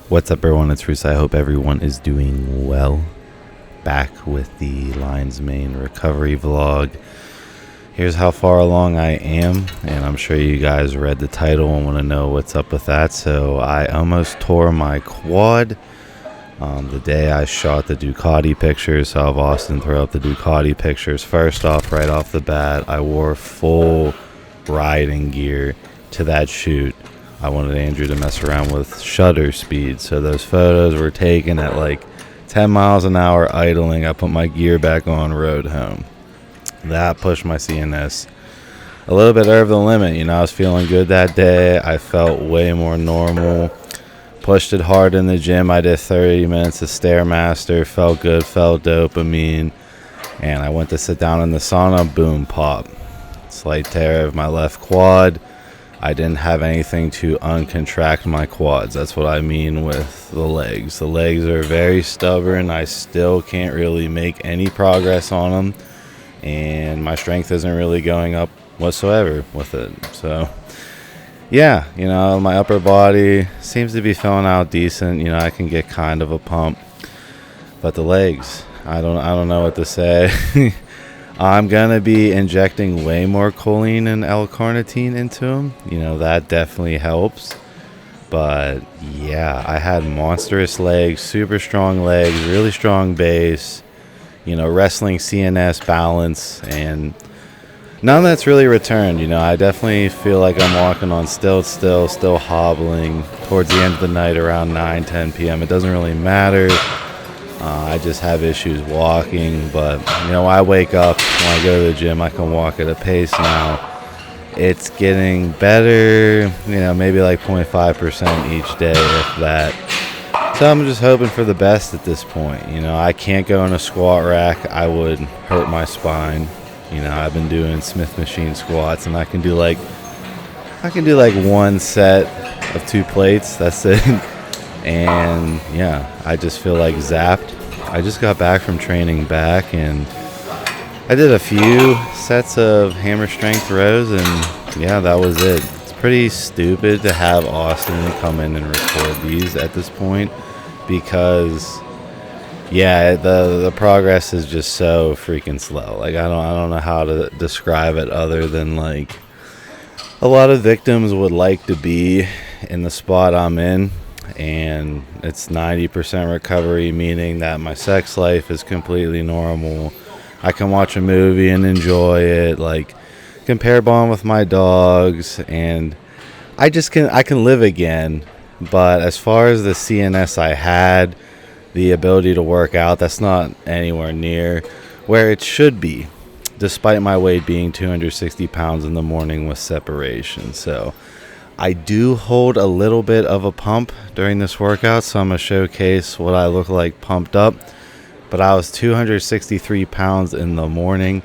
What's up, everyone? It's Russo. I hope everyone is doing well. Back with the Lion's Mane recovery vlog. Here's how far along I am, and I'm sure you guys read the title and want to know what's up with that. So I almost tore my quad the day I shot the Ducati pictures. So I'll have Austin throw up the Ducati pictures. First off, right off the bat, I wore full riding gear to that shoot. I wanted Andrew to mess around with shutter speed, so those photos were taken at like 10 miles an hour idling. I put my gear back on, rode home. That pushed my CNS a little bit over the limit. I was feeling good that day. I felt way more normal. Pushed it hard in the gym. I did 30 minutes of Stairmaster. Felt good, felt dopamine. And I went to sit down in the sauna. Boom, pop. Slight tear of my left quad. I didn't have anything to uncontract my quads. That's what I mean with the legs. The legs are very stubborn. I still can't really make any progress on them. And my strength isn't really going up whatsoever with it. So, yeah, my upper body seems to be filling out decent. I can get kind of a pump. But the legs, I don't know what to say. I'm going to be injecting way more choline and L-carnitine into them. That definitely helps. But, yeah, I had monstrous legs, super strong legs, really strong base, wrestling CNS balance, and none of that's really returned. I definitely feel like I'm walking on stilts still hobbling towards the end of the night around 9-10 p.m. It doesn't really matter. I just have issues walking, but I wake up when I go to the gym. I can walk at a pace now. It's getting better, maybe like 0.5% each day, if that. So I'm just hoping for the best at this point. I can't go in a squat rack. I would hurt my spine. I've been doing Smith machine squats, and I can do like one set of 2 plates. That's it. And yeah, I just feel like zapped. I just got back from training back, and I did a few sets of hammer strength rows, and yeah, that was it. It's pretty stupid to have Austin come in and record these at this point, because yeah, the progress is just so freaking slow. Like I don't know how to describe it other than like a lot of victims would like to be in the spot I'm in. And it's 90% recovery, meaning that my sex life is completely normal. I can watch a movie and enjoy it, like compare bond with my dogs, and I can live again. But as far as the CNS I had, the ability to work out, that's not anywhere near where it should be, despite my weight being 260 pounds in the morning with separation. So I do hold a little bit of a pump during this workout, so I'm going to showcase what I look like pumped up. But I was 263 pounds in the morning,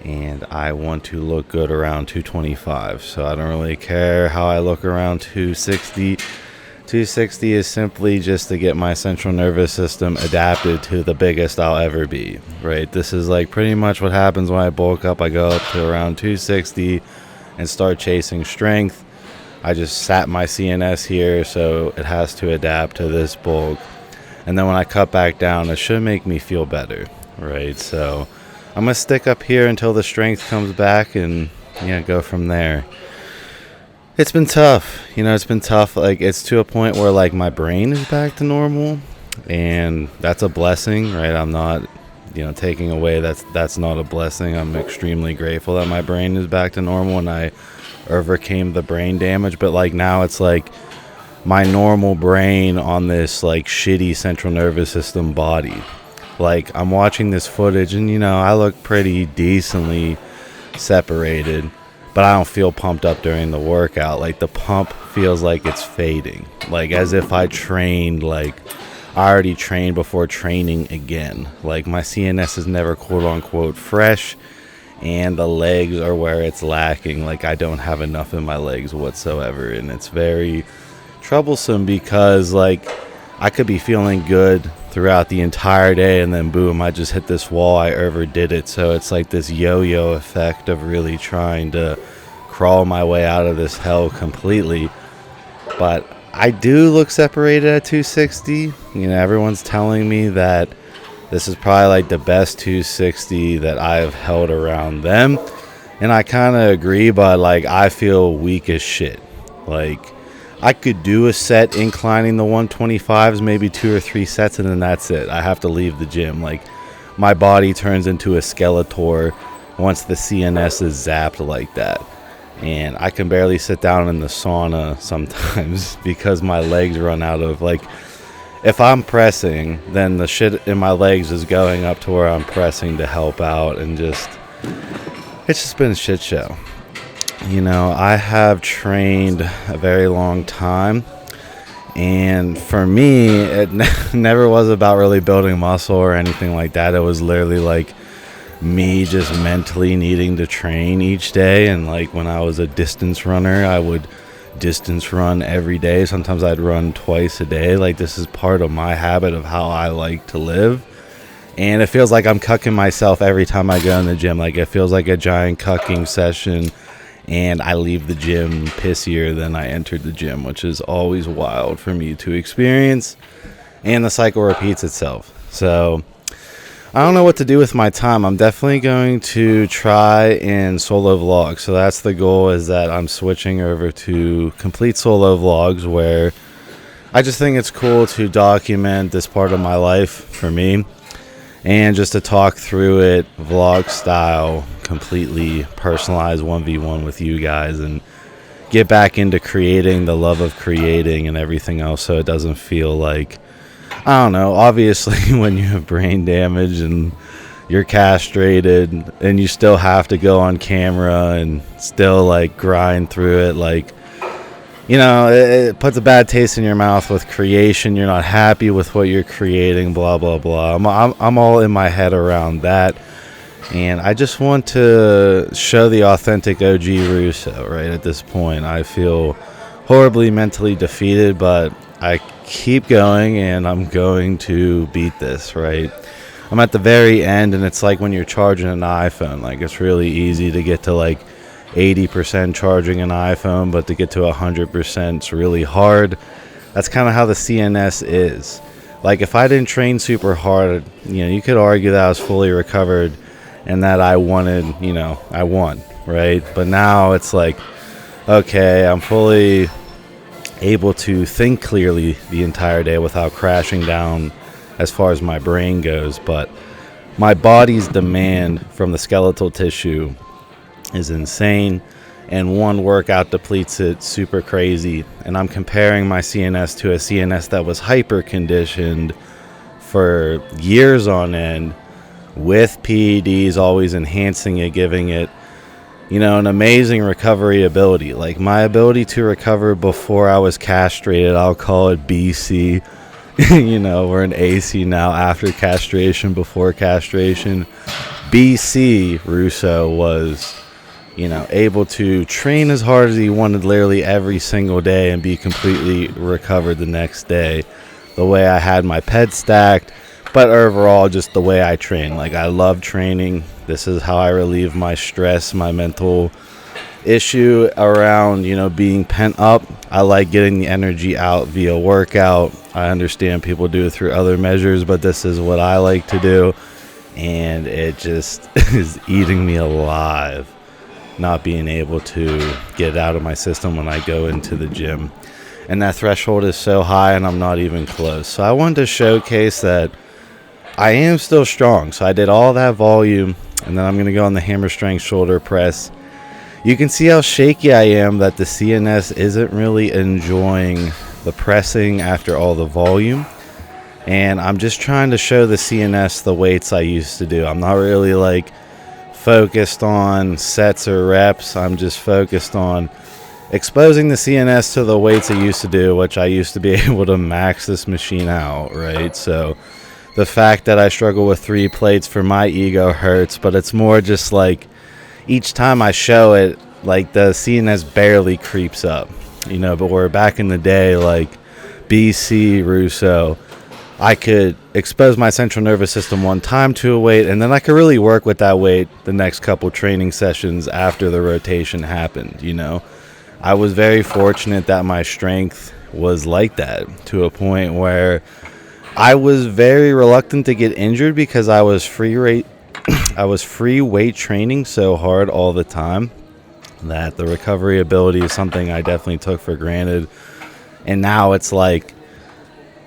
and I want to look good around 225. So I don't really care how I look around 260. 260 is simply just to get my central nervous system adapted to the biggest I'll ever be, right? This is like pretty much what happens when I bulk up. I go up to around 260 and start chasing strength. I just sat my CNS here, so it has to adapt to this bulk. And then when I cut back down, it should make me feel better, right? So I'm going to stick up here until the strength comes back and, go from there. It's been tough. It's been tough. Like, it's to a point where, like, my brain is back to normal, and that's a blessing, right? I'm not, taking away that's not a blessing. I'm extremely grateful that my brain is back to normal, and I overcame the brain damage. But like now it's like my normal brain on this like shitty central nervous system body. Like I'm watching this footage and I look pretty decently separated, but I don't feel pumped up during the workout. Like the pump feels like it's fading, like as if I trained, like I already trained before training again. Like my CNS is never quote unquote fresh, and the legs are where it's lacking. Like I don't have enough in my legs whatsoever, and it's very troublesome because like I could be feeling good throughout the entire day, and then boom, I just hit this wall. I overdid it. So it's like this yo-yo effect of really trying to crawl my way out of this hell completely. But I do look separated at 260. You know, everyone's telling me that this is probably like the best 260 that I've held around them. And I kind of agree, but like I feel weak as shit. Like I could do a set inclining the 125s, maybe 2 or 3 sets, and then that's it. I have to leave the gym. Like my body turns into a Skeletor once the CNS is zapped like that. And I can barely sit down in the sauna sometimes because my legs run out of, like, if I'm pressing, then the shit in my legs is going up to where I'm pressing to help out, and it's just been a shit show. You know, I have trained a very long time, and for me, it never was about really building muscle or anything like that. It was literally like me just mentally needing to train each day. And like when I was a distance runner, I would distance run every day. Sometimes I'd run twice a day. Like this is part of my habit of how I like to live, and it feels like I'm cucking myself every time I go in the gym. Like it feels like a giant cucking session, and I leave the gym pissier than I entered the gym, which is always wild for me to experience, and the cycle repeats itself. So I don't know what to do with my time. I'm definitely going to try and solo vlog. So that's the goal, is that I'm switching over to complete solo vlogs, where I just think it's cool to document this part of my life for me, and just to talk through it vlog style, completely personalized 1v1 with you guys, and get back into creating, the love of creating and everything else, so it doesn't feel like, I don't know, obviously when you have brain damage and you're castrated and you still have to go on camera and still like grind through it, like, you know, it puts a bad taste in your mouth with creation. You're not happy with what you're creating, blah, blah, blah. I'm all in my head around that. And I just want to show the authentic OG Russo, right? At this point, I feel horribly mentally defeated, but I keep going, and I'm going to beat this, right? I'm at the very end, and it's like when you're charging an iPhone. Like, it's really easy to get to like 80% charging an iPhone, but to get to 100% is really hard. That's kind of how the CNS is. Like, if I didn't train super hard, you know, you could argue that I was fully recovered and that I wanted, you know, I won, right? But now it's like, okay, I'm fully able to think clearly the entire day without crashing down as far as my brain goes, but my body's demand from the skeletal tissue is insane, and one workout depletes it super crazy. And I'm comparing my CNS to a CNS that was hyper conditioned for years on end, with PEDs always enhancing it, giving it, you know, an amazing recovery ability. Like my ability to recover before I was castrated, I'll call it BC. You know, we're in AC now, after castration, before castration. BC Russo was, you know, able to train as hard as he wanted literally every single day and be completely recovered the next day. The way I had my ped stacked, but overall just the way I train. Like, I love training. This is how I relieve my stress, my mental issue around, you know, being pent up. I like getting the energy out via workout. I understand people do it through other measures, but this is what I like to do, and it just is eating me alive, not being able to get it out of my system when I go into the gym. And that threshold is so high, and I'm not even close. So I wanted to showcase that I am still strong. So I did all that volume, and then I'm going to go on the hammer strength shoulder press. You can see how shaky I am, that the CNS isn't really enjoying the pressing after all the volume. And I'm just trying to show the CNS the weights I used to do. I'm not really like focused on sets or reps. I'm just focused on exposing the CNS to the weights I used to do, which I used to be able to max this machine out, right? So the fact that I struggle with 3 plates for my ego hurts, but it's more just like each time I show it, like the CNS barely creeps up, you know. But we're back in the day, like BC Russo, I could expose my central nervous system one time to a weight, and then I could really work with that weight the next couple training sessions after the rotation happened, you know. I was very fortunate that my strength was like that, to a point where I was very reluctant to get injured because I was free weight training so hard all the time that the recovery ability is something I definitely took for granted. And now it's like,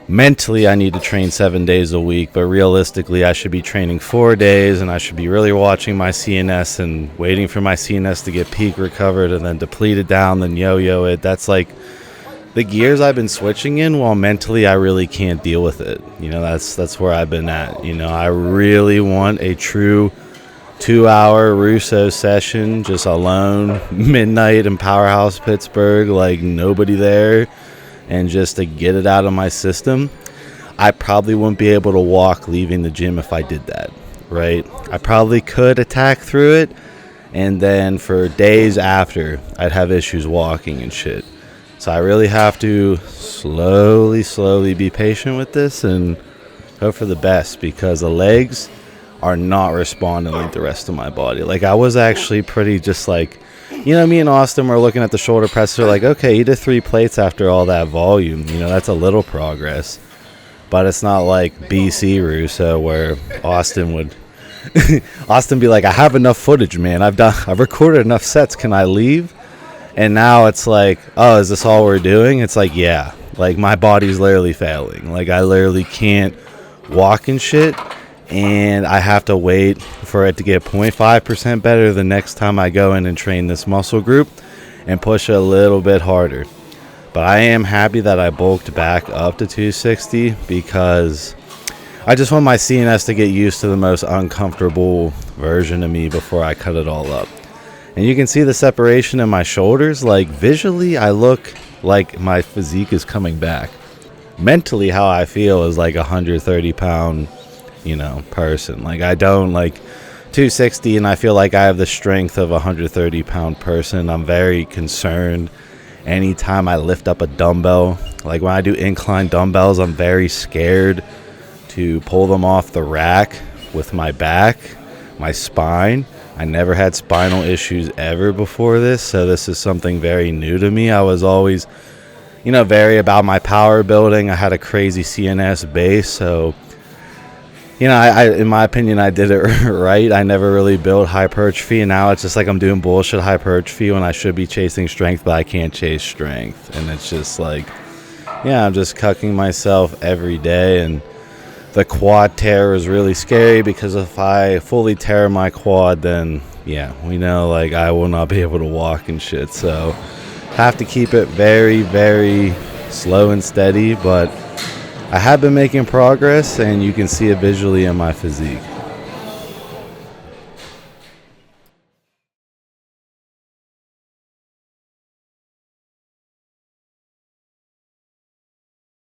mentally I need to train 7 days a week, but realistically I should be training 4 days, and I should be really watching my CNS and waiting for my CNS to get peak recovered and then deplete it down, then yo-yo it. That's like the gears I've been switching in, while mentally I really can't deal with it. You know, that's where I've been at. You know, I really want a true 2-hour Russo session, just alone, midnight in Powerhouse Pittsburgh, like nobody there, and just to get it out of my system. I probably wouldn't be able to walk leaving the gym if I did that, right? I probably could attack through it, and then for days after, I'd have issues walking and shit. So I really have to slowly be patient with this and hope for the best, because the legs are not responding like the rest of my body. Like, I was actually pretty just like, you know, me and Austin were looking at the shoulder presses, we're like, okay, you did 3 plates after all that volume. You know, that's a little progress. But it's not like BC Russo where Austin would Austin be like, I have enough footage, man. I've recorded enough sets. Can I leave? And now it's like, oh, is this all we're doing? It's like, yeah. Like, my body's literally failing. Like, I literally can't walk and shit. And I have to wait for it to get 0.5% better the next time I go in and train this muscle group and push a little bit harder. But I am happy that I bulked back up to 260, because I just want my CNS to get used to the most uncomfortable version of me before I cut it all up. And you can see the separation in my shoulders. Like, visually, I look like my physique is coming back. Mentally, how I feel is like a 130-pound, you know, person. Like, I don't like 260, and I feel like I have the strength of a 130-pound person. I'm very concerned anytime I lift up a dumbbell. Like, when I do incline dumbbells, I'm very scared to pull them off the rack with my back, my spine. I never had spinal issues ever before this, so this is something very new to me. I was always, you know, very about my power building. I had a crazy CNS base, so, you know, I in my opinion, I did it right. I never really built hypertrophy, and now it's just like I'm doing bullshit hypertrophy when I should be chasing strength, but I can't chase strength. And it's just like, yeah, I'm just cucking myself every day. And the quad tear is really scary, because if I fully tear my quad, then, yeah, we know, like, I will not be able to walk and shit. So have to keep it very slow and steady, but I have been making progress, and you can see it visually in my physique.